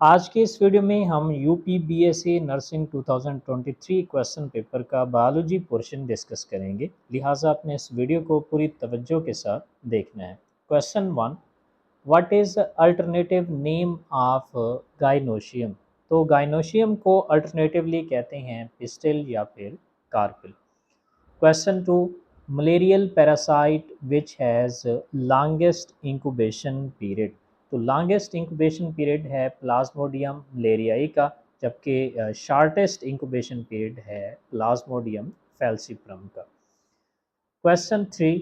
आज के इस वीडियो में हम UP BSc nursing 2023 question paper का बायोलॉजी पोर्शन डिस्कस करेंगे। लिहाजा आपने इस वीडियो को पूरी तवज्जो के साथ देखना है। Question 1, what is alternative name of gynoecium? तो गाइनोशियम को अल्टरनेटिवली कहते हैं पिस्टिल या फिर carpel. Question 2, malarial parasite which has longest incubation period? तो लॉन्गेस्ट इंक्यूबेशन पीरियड है प्लाज्मोडियम मलेरियाई का, जबकि शॉर्टेस्ट इंक्यूबेशन पीरियड है प्लाज्मोडियम फैल्सिप्रम का। Question 3,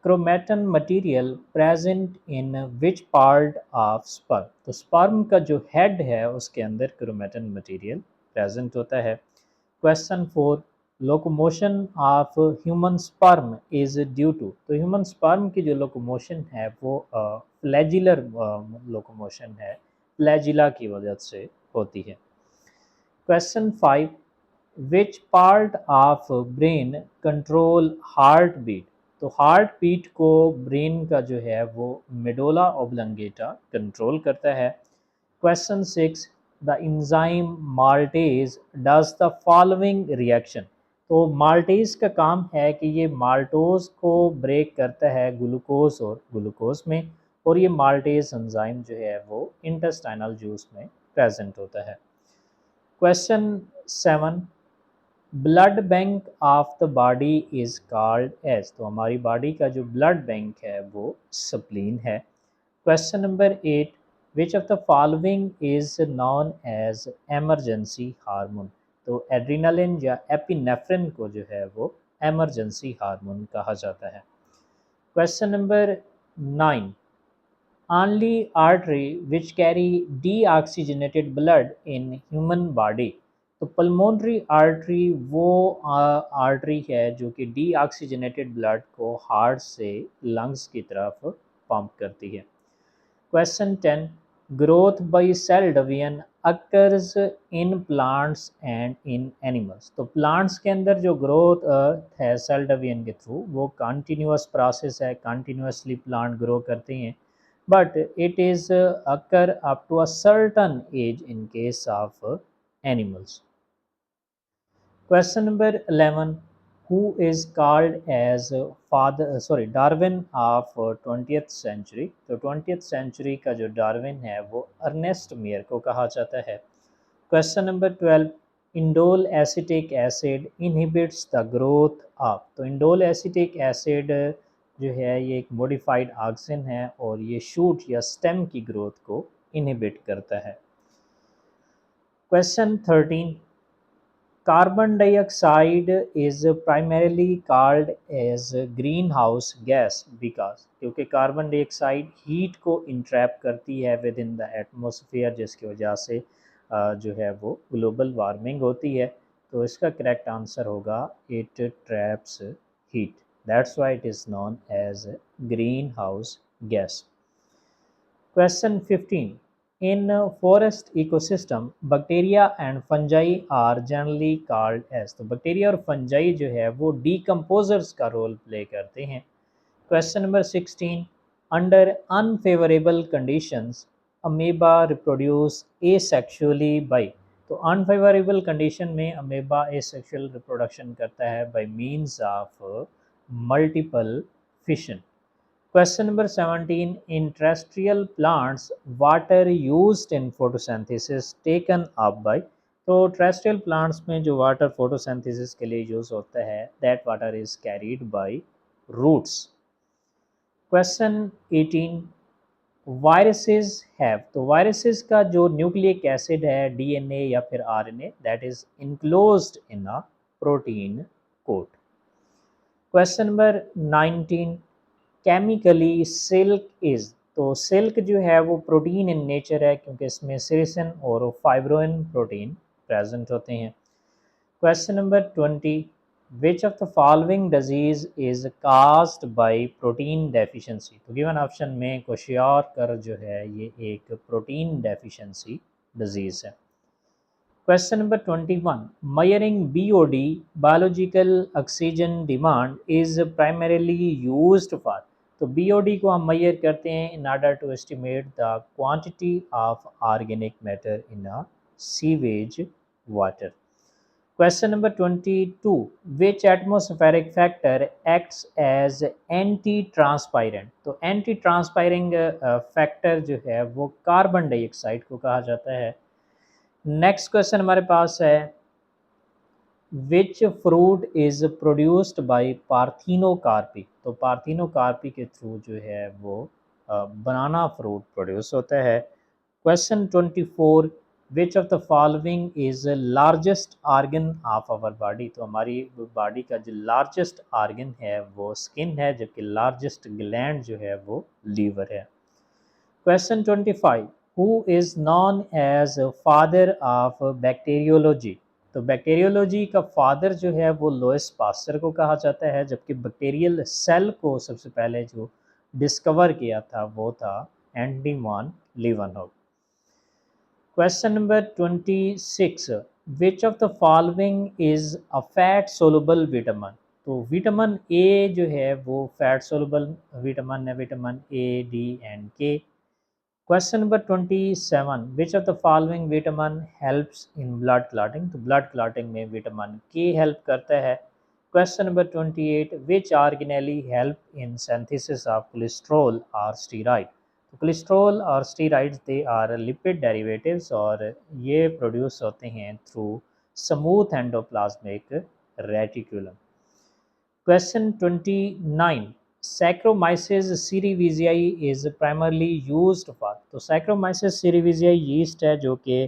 chromatin material present in which part of sperm? तो स्पर्म का जो हेड है उसके अंदर क्रोमेटन मटेरियल प्रेजेंट होता है। Question 4, locomotion of human sperm is due to? तो ह्यूमन स्पर्म की जो लोकोमोशन है वो फ्लैजिलर लोकोमोशन है, फ्लैजिला की वजह से होती है। Question 5, which part of brain control heart beat? तो हार्ट बीट को ब्रेन का जो है वो मेडोला ओब्लंगेटा कंट्रोल करता है। Question 6, the enzyme maltase does the following reaction? तो माल्टेज का काम है कि ये माल्टोज को ब्रेक करता है ग्लूकोज और ग्लूकोज में, और ये माल्टेज एंजाइम जो है वो इंटेस्टाइनल जूस में प्रेजेंट होता है। Question 7, blood bank of the body is called as? तो हमारी बॉडी का जो ब्लड बैंक है वो स्प्लीन है। Question number 8, which of the following is known as emergency hormone? तो एड्रीनलिन या एपिनेफ्रिन को जो है वो एमरजेंसी हार्मोन कहा जाता है। Question number 9, only artery which carry deoxygenated blood in human body? तो पल्मोनरी आर्टरी वो आर्टरी है जो कि डीऑक्सीजनेटेड ब्लड को हार्ट से लंग्स की तरफ पंप करती है। Question 10, growth by cell division occurs in plants and in animals? तो प्लांट्स के अंदर जो ग्रोथ है सेल डिवीजन के थ्रू वो कंटिन्यूस प्रोसेस है, कंटिन्यूसली प्लांट ग्रो करते हैं, but it is occur up to a certain age in case of animals. Question number 11, who is called as Darwin of 20th century? तो 20th century का जो Darwin है वो Ernest mayor को कहा जाता है। Question number 12, indole acetic acid inhibits the growth of? तो इंडोल एसिटिक एसिड जो है ये एक मॉडिफाइड ऑक्सिन है और ये शूट या स्टेम की ग्रोथ को इनहिबिट करता है। Question 13, carbon dioxide is primarily called as green house gas because? क्योंकि कार्बन डाइऑक्साइड हीट को इंट्रैप करती है विद इन द एटमोसफियर, जिसकी वजह से जो है वो ग्लोबल वार्मिंग होती है। तो इसका करेक्ट आंसर होगा it traps heat, that's why it is known as green house gas. Question 15, in forest ecosystem bacteria and fungi are generally called as? तो बैक्टीरिया और फंजाई जो है वो डीकम्पोजर्स का रोल प्ले करते हैं। Question number 16, under unfavourable conditions amoeba reproduce asexually by? तो unfavourable condition में अमेबा एसेक्सुअल रिप्रोडक्शन करता है by means of multiple fission. Question number 17, in terrestrial plants water used in photosynthesis taken up by? तो terrestrial plants में जो water photosynthesis के लिए use होता है that water is carried by roots. Question 18, viruses have? तो viruses का जो nucleic acid है DNA या फिर RNA that is enclosed in a protein coat. Question number 19, chemically silk is? तो सिल्क जो है वो प्रोटीन इन नेचर है क्योंकि इसमें सिरिसिन और फाइब्रोइन प्रोटीन प्रेजेंट होते हैं। Question number 20, which of the following disease is caused bye protein deficiency? तो गिवन ऑप्शन में क्वेश्चन जो है ये एक प्रोटीन डेफिशिएंसी डिजीज है। Question number 21, measuring BOD biological oxygen demand is primarily used for? तो BOD को हम मेजर करते हैं in order to estimate the quantity of organic matter in a sewage water. Question number 22. Which atmospheric factor acts as anti-transpirant? तो anti-transpiring factor जो है वो carbon dioxide को कहा जाता है। नेक्स्ट क्वेश्चन हमारे पास है which fruit is produced by parthenocarpy. तो पार्थिनोकार्पी के थ्रू जो है वो बनाना फ्रूट प्रोड्यूस होता है। Question 24, which of the following is largest organ of our body. तो हमारी बॉडी का जो लार्जेस्ट आर्गन है वो स्किन है, जबकि लार्जेस्ट ग्लैंड जो है वो लीवर है। Question 25, who is known as father of bacteriology. तो बैक्टीरियोलॉजी का फादर जो है वो लोइस पास्चर को कहा जाता है, जबकि बैक्टीरियल सेल को सबसे पहले जो डिस्कवर किया था वो था Antonie van Leeuwenhoek. Question number 26, which of the following is a fat soluble vitamin. तो विटामिन ए जो है वो फैट सोलुबल विटामिन है, vitamin A, D and K. Question number 27, which of the following vitamin helps in blood clotting. तो blood clotting में vitamin K help करता है। Question number 28, which organelle help in synthesis of cholesterol और steroid. तो cholesterol और steroids they are lipid derivatives और ये produce होते हैं through smooth endoplasmic reticulum. Question 29, Saccharomyces cerevisiae is primarily used for। तो Saccharomyces cerevisiae यीस्ट है जो कि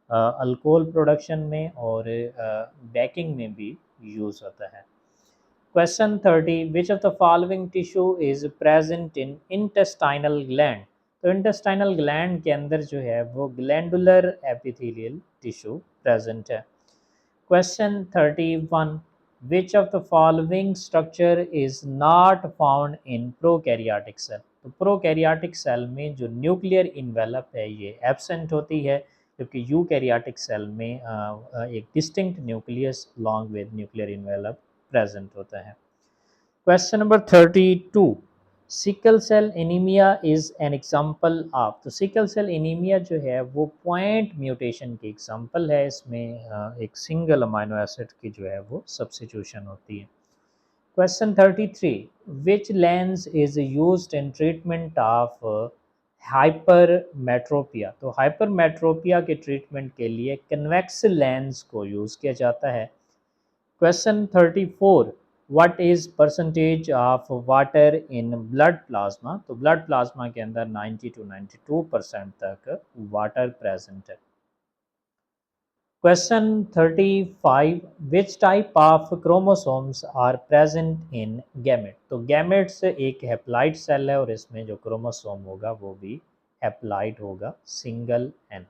अल्कोहल प्रोडक्शन में और बेकिंग में भी यूज़ होता है। Question 30, which of the following tissue is present in intestinal gland. तो इंटेस्टाइनल ग्लैंड के अंदर जो है वो ग्लैंडुलर एपिथेलियल टिश्यू प्रेजेंट है। Question 31, which of the following structure is not found in prokaryotic cell। तो प्रोकैरियोटिक सेल में जो न्यूक्लियर इन्वेलप है ये एब्सेंट होती है, जबकि यूकैरियोटिक सेल में एक distinct nucleus long with nuclear envelope present होता है। Question number 32, sickle cell anaemia is an example of. तो सिकल सेल एनीमिया जो है वो पॉइंट म्यूटेशन की एग्जाम्पल है, इसमें एक सिंगल अमाइनो एसिड की जो है वो सब्स्टिट्यूशन होती है। Question 33, which lens is used in treatment of hypermetropia. तो हाइपरमेट्रोपिया के ट्रीटमेंट के लिए कन्वेक्स लेंस को यूज़ किया जाता है। Question 34, what is percentage of water in blood plasma. तो ब्लड प्लाज्मा के अंदर 90 to 92% तक वाटर प्रेजेंट है। Question 35, which type of chromosomes are present in gamete. तो गैमेट्स एक हैप्लॉइड सेल है और इसमें जो क्रोमोसोम होगा वो भी हैप्लॉइड होगा, single N.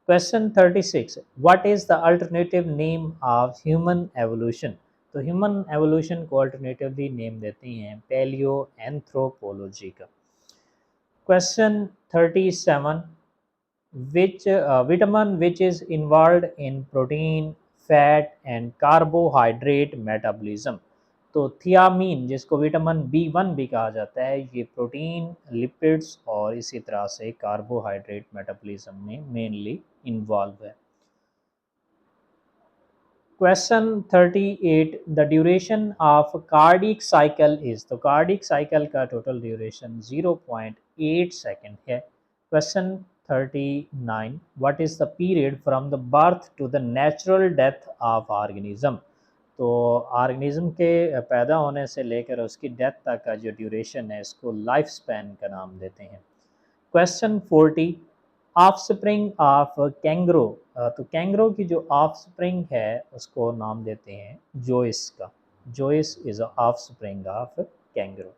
Question 36, what is the alternative name of human evolution. तो ह्यूमन एवोल्यूशन को अल्टरनेटिवली नेम देते हैं पैलियो एंथ्रोपोलॉजी का। Question 37, which vitamin which is involved in protein, fat and carbohydrate metabolism। तो थियामीन जिसको vitamin B1 भी कहा जाता है, ये प्रोटीन, लिपिड्स और इसी तरह से कार्बोहाइड्रेट मेटाबॉलिज्म में मेनली इन्वॉल्व है। Question 38, the duration of cardiac cycle is. तो कार्डिक साइकिल का टोटल ड्यूरेशन 0.8 सेकेंड है। Question 39, what is the period from the birth to the natural death of organism. तो ऑर्गेनिज्म के पैदा होने से लेकर उसकी डेथ तक का जो ड्यूरेशन है इसको लाइफ स्पैन का नाम देते हैं। Question 40, offspring of kangaroo. तो कैंगरो की जो ऑफस्प्रिंग है उसको नाम देते हैं जोइस का। Joeys is offspring of kangaroo.